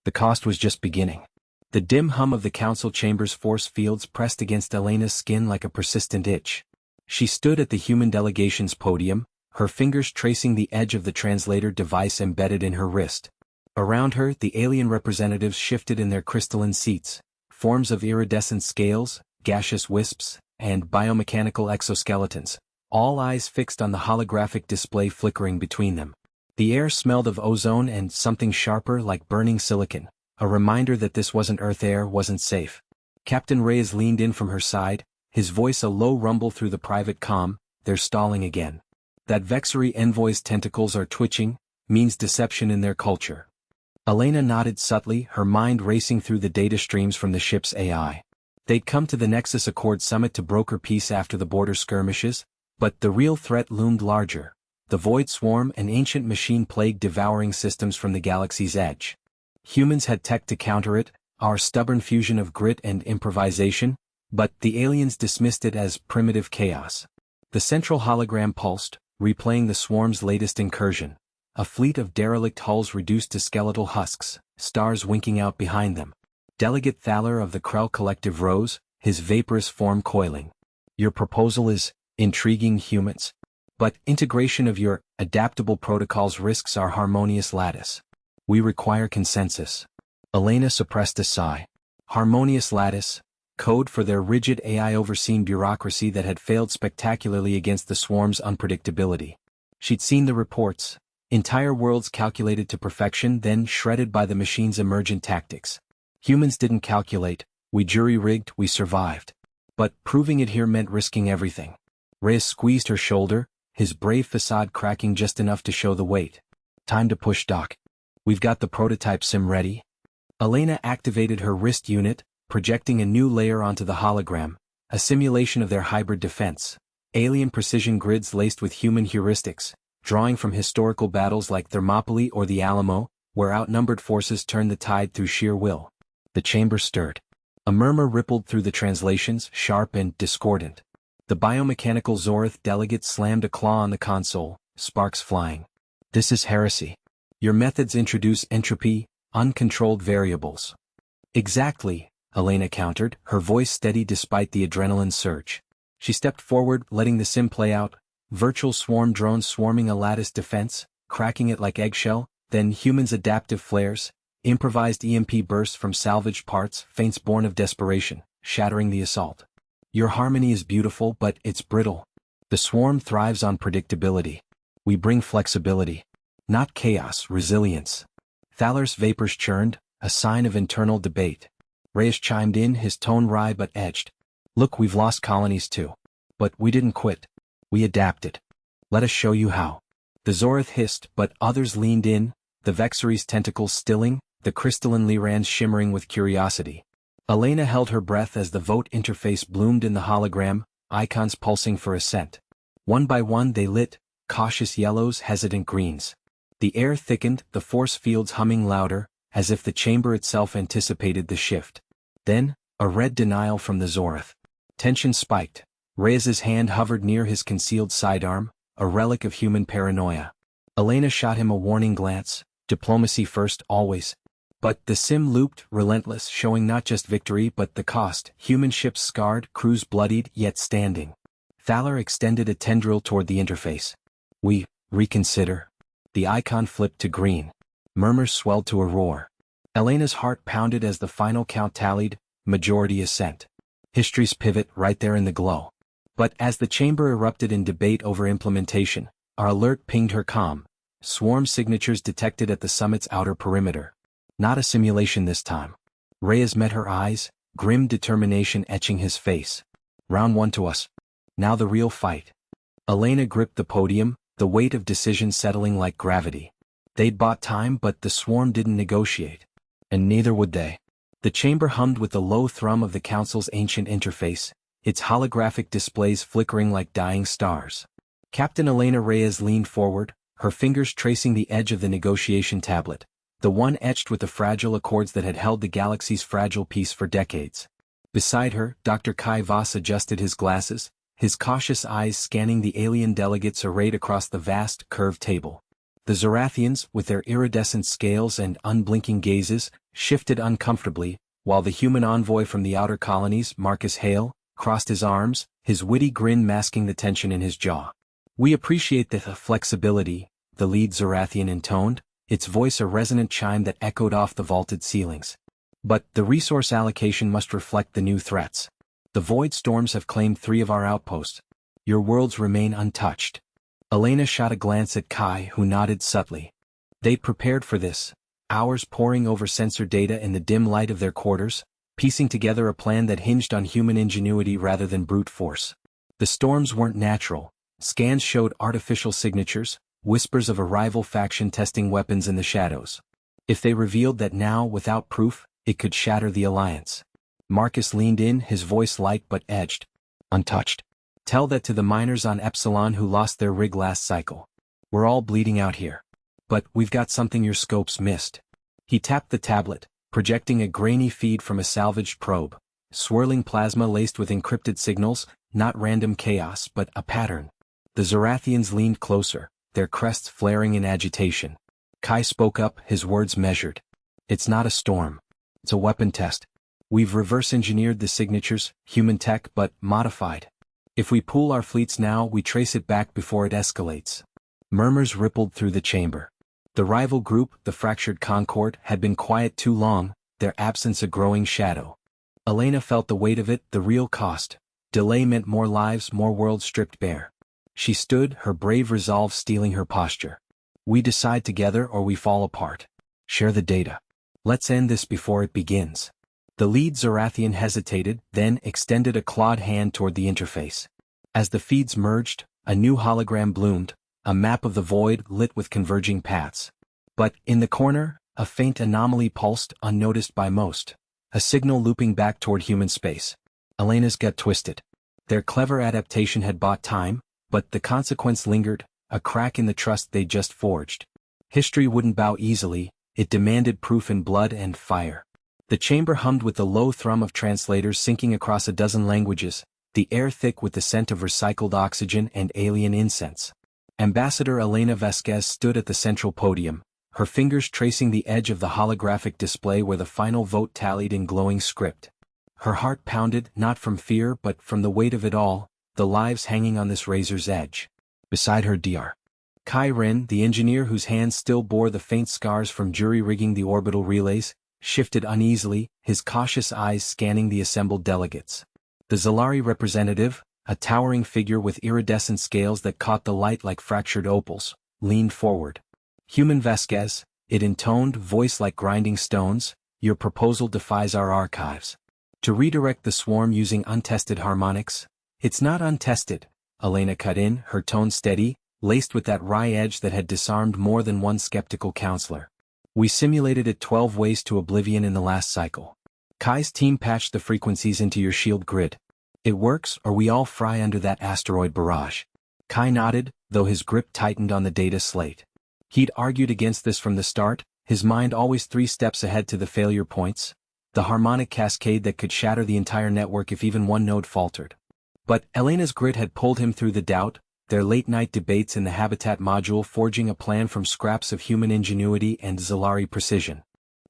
The cost was just beginning. The dim hum of the council chamber's force fields pressed against Elena's skin like a persistent itch. She stood at the human delegation's podium, her fingers tracing the edge of the translator device embedded in her wrist. Around her, the alien representatives shifted in their crystalline seats, forms of iridescent scales, gaseous wisps, and biomechanical exoskeletons, all eyes fixed on the holographic display flickering between them. The air smelled of ozone and something sharper like burning silicon, a reminder that this wasn't Earth air, wasn't safe. Captain Reyes leaned in from her side, his voice a low rumble through the private comm. "They're stalling again. That Vexery envoy's tentacles are twitching, means deception in their culture." Elena nodded subtly, her mind racing through the data streams from the ship's AI. They'd come to the Nexus Accord summit to broker peace after the border skirmishes, But the real threat loomed larger. The Void Swarm, an ancient machine plague devouring systems from the galaxy's edge. Humans had tech to counter it, our stubborn fusion of grit and improvisation, but the aliens dismissed it as primitive chaos. The central hologram pulsed, replaying the swarm's latest incursion. A fleet of derelict hulls reduced to skeletal husks, stars winking out behind them. Delegate Thaler of the Krell Collective rose, his vaporous form coiling. Your proposal is intriguing, humans. But integration of your adaptable protocols risks our harmonious lattice. We require consensus. Elena suppressed a sigh. Harmonious lattice, code for their rigid AI-overseen bureaucracy that had failed spectacularly against the swarm's unpredictability. She'd seen the reports. Entire worlds calculated to perfection, then shredded by the machine's emergent tactics. Humans didn't calculate, we jury-rigged, we survived. But proving it here meant risking everything. Reyes squeezed her shoulder, his brave facade cracking just enough to show the weight. Time to push, Doc. We've got the prototype sim ready. Elena activated her wrist unit, projecting a new layer onto the hologram, a simulation of their hybrid defense. Alien precision grids laced with human heuristics, drawing from historical battles like Thermopylae or the Alamo, where outnumbered forces turned the tide through sheer will. The chamber stirred. A murmur rippled through the translations, sharp and discordant. The biomechanical Zorith delegate slammed a claw on the console, sparks flying. This is heresy. Your methods introduce entropy, uncontrolled variables. Exactly, Elena countered, her voice steady despite the adrenaline surge. She stepped forward, letting the sim play out. Virtual swarm drones swarming a lattice defense, cracking it like eggshell, then humans' adaptive flares, improvised EMP bursts from salvaged parts, feints born of desperation, shattering the assault. Your harmony is beautiful, but it's brittle. The swarm thrives on predictability. We bring flexibility. Not chaos, resilience. Thaler's vapors churned, a sign of internal debate. Reyes chimed in, his tone wry but edged. Look, we've lost colonies too. But we didn't quit. We adapted. Let us show you how. The Zorith hissed, but others leaned in, the Vexary's tentacles stilling, the crystalline Lyrans shimmering with curiosity. Elena held her breath as the vote interface bloomed in the hologram, icons pulsing for assent. One by one they lit, cautious yellows, hesitant greens. The air thickened, the force fields humming louder, as if the chamber itself anticipated the shift. Then, a red denial from the Zorith. Tension spiked. Reyes's hand hovered near his concealed sidearm, a relic of human paranoia. Elena shot him a warning glance, diplomacy first, always. But the sim looped, relentless, showing not just victory but the cost, human ships scarred, crews bloodied, yet standing. Thaler extended a tendril toward the interface. We reconsider. The icon flipped to green. Murmurs swelled to a roar. Elena's heart pounded as the final count tallied, majority assent. History's pivot right there in the glow. But as the chamber erupted in debate over implementation, our alert pinged her comm. Swarm signatures detected at the summit's outer perimeter. Not a simulation this time. Reyes met her eyes, grim determination etching his face. Round one to us. Now the real fight. Elena gripped the podium, the weight of decision settling like gravity. They'd bought time, but the swarm didn't negotiate. And neither would they. The chamber hummed with the low thrum of the council's ancient interface, its holographic displays flickering like dying stars. Captain Elena Reyes leaned forward, her fingers tracing the edge of the negotiation tablet, the one etched with the fragile accords that had held the galaxy's fragile peace for decades. Beside her, Dr. Kai Voss adjusted his glasses, his cautious eyes scanning the alien delegates arrayed across the vast, curved table. The Zorathians, with their iridescent scales and unblinking gazes, shifted uncomfortably, while the human envoy from the outer colonies, Marcus Hale, crossed his arms, his witty grin masking the tension in his jaw. We appreciate the flexibility, the lead Zorathian intoned, its voice a resonant chime that echoed off the vaulted ceilings. But the resource allocation must reflect the new threats. The void storms have claimed 3 of our outposts. Your worlds remain untouched. Elena shot a glance at Kai, who nodded subtly. They prepared for this, hours poring over sensor data in the dim light of their quarters, piecing together a plan that hinged on human ingenuity rather than brute force. The storms weren't natural. Scans showed artificial signatures, whispers of a rival faction testing weapons in the shadows. If they revealed that now, without proof, it could shatter the alliance. Marcus leaned in, his voice light but edged. Untouched. Tell that to the miners on Epsilon who lost their rig last cycle. We're all bleeding out here. But we've got something your scopes missed. He tapped the tablet, projecting a grainy feed from a salvaged probe. Swirling plasma laced with encrypted signals, not random chaos but a pattern. The Zorathians leaned closer, their crests flaring in agitation. Kai spoke up, his words measured. It's not a storm. It's a weapon test. We've reverse-engineered the signatures, human tech but modified. If we pool our fleets now, we trace it back before it escalates. Murmurs rippled through the chamber. The rival group, the Fractured Concord, had been quiet too long, their absence a growing shadow. Elena felt the weight of it, the real cost. Delay meant more lives, more worlds stripped bare. She stood, her brave resolve stealing her posture. We decide together or we fall apart. Share the data. Let's end this before it begins. The lead Zorathian hesitated, then extended a clawed hand toward the interface. As the feeds merged, a new hologram bloomed, a map of the void lit with converging paths. But, in the corner, a faint anomaly pulsed, unnoticed by most. A signal looping back toward human space. Elena's gut twisted. Their clever adaptation had bought time, but the consequence lingered, a crack in the trust they'd just forged. History wouldn't bow easily, it demanded proof in blood and fire. The chamber hummed with the low thrum of translators syncing across a dozen languages, the air thick with the scent of recycled oxygen and alien incense. Ambassador Elena Vasquez stood at the central podium, her fingers tracing the edge of the holographic display where the final vote tallied in glowing script. Her heart pounded, not from fear but from the weight of it all, the lives hanging on this razor's edge. Beside her Dr. Kai Ren, the engineer whose hands still bore the faint scars from jury-rigging the orbital relays, shifted uneasily, his cautious eyes scanning the assembled delegates. The Zalari representative, a towering figure with iridescent scales that caught the light like fractured opals, leaned forward. Human Vasquez, it intoned, voice like grinding stones, your proposal defies our archives. To redirect the swarm using untested harmonics? It's not untested, Elena cut in, her tone steady, laced with that wry edge that had disarmed more than one skeptical counselor. We simulated it 12 ways to oblivion in the last cycle. Kai's team patched the frequencies into your shield grid. It works or we all fry under that asteroid barrage. Kai nodded, though his grip tightened on the data slate. He'd argued against this from the start, his mind always 3 steps ahead to the failure points, the harmonic cascade that could shatter the entire network if even one node faltered. But Elena's grit had pulled him through the doubt, their late-night debates in the Habitat module forging a plan from scraps of human ingenuity and Zalari precision.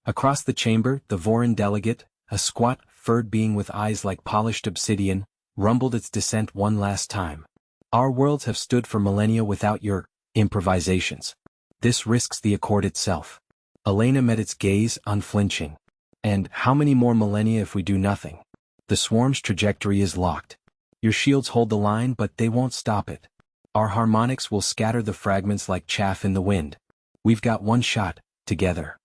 Across the chamber, the Vorin delegate, a squat, furred being with eyes like polished obsidian, rumbled its dissent one last time. Our worlds have stood for millennia without your improvisations. This risks the Accord itself. Elena met its gaze, unflinching. And how many more millennia if we do nothing? The swarm's trajectory is locked. Your shields hold the line but they won't stop it. Our harmonics will scatter the fragments like chaff in the wind. We've got one shot, together.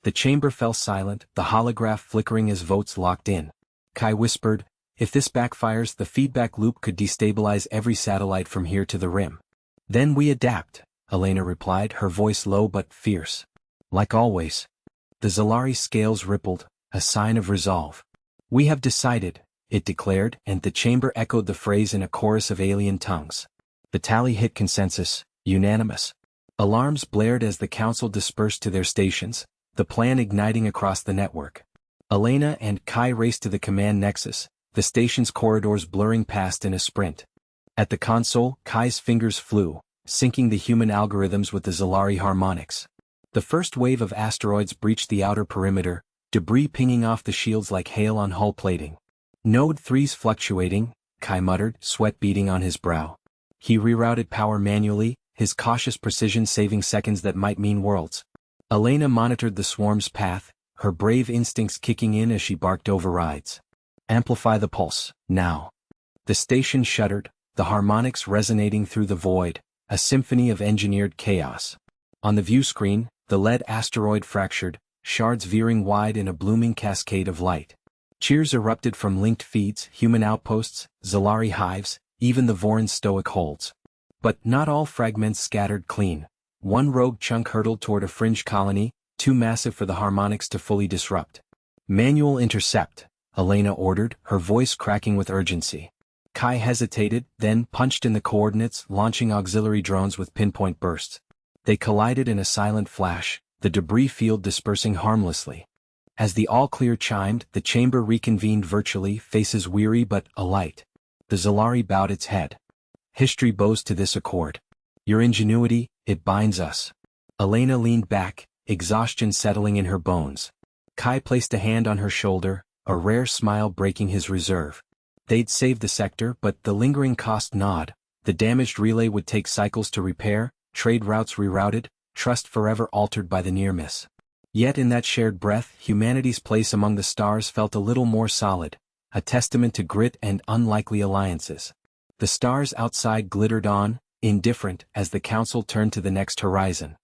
The chamber fell silent, the holograph flickering as votes locked in. Kai whispered, if this backfires, the feedback loop could destabilize every satellite from here to the rim. Then we adapt, Elena replied, her voice low but fierce. Like always. The Zalari scales rippled, a sign of resolve. We have decided, it declared, and the chamber echoed the phrase in a chorus of alien tongues. The tally hit consensus, unanimous. Alarms blared as the council dispersed to their stations, the plan igniting across the network. Elena and Kai raced to the command nexus, the station's corridors blurring past in a sprint. At the console, Kai's fingers flew, syncing the human algorithms with the Zalari harmonics. The first wave of asteroids breached the outer perimeter, debris pinging off the shields like hail on hull plating. Node 3's fluctuating, Kai muttered, sweat beading on his brow. He rerouted power manually, his cautious precision saving seconds that might mean worlds. Elena monitored the swarm's path, her brave instincts kicking in as she barked overrides. Amplify the pulse, now. The station shuddered, the harmonics resonating through the void, a symphony of engineered chaos. On the view screen, the lead asteroid fractured, shards veering wide in a blooming cascade of light. Cheers erupted from linked feeds, human outposts, Zalari hives, even the Vorin stoic holds. But not all fragments scattered clean. One rogue chunk hurtled toward a fringe colony, too massive for the harmonics to fully disrupt. Manual intercept, Elena ordered, her voice cracking with urgency. Kai hesitated, then punched in the coordinates, launching auxiliary drones with pinpoint bursts. They collided in a silent flash, the debris field dispersing harmlessly. As the all-clear chimed, the chamber reconvened virtually, faces weary but alight. The Zalari bowed its head. History bows to this accord. Your ingenuity, it binds us. Elena leaned back, exhaustion settling in her bones. Kai placed a hand on her shoulder, a rare smile breaking his reserve. They'd saved the sector, but the lingering cost gnawed. The damaged relay would take cycles to repair, trade routes rerouted, trust forever altered by the near miss. Yet in that shared breath, humanity's place among the stars felt a little more solid, a testament to grit and unlikely alliances. The stars outside glittered on, indifferent, as the council turned to the next horizon.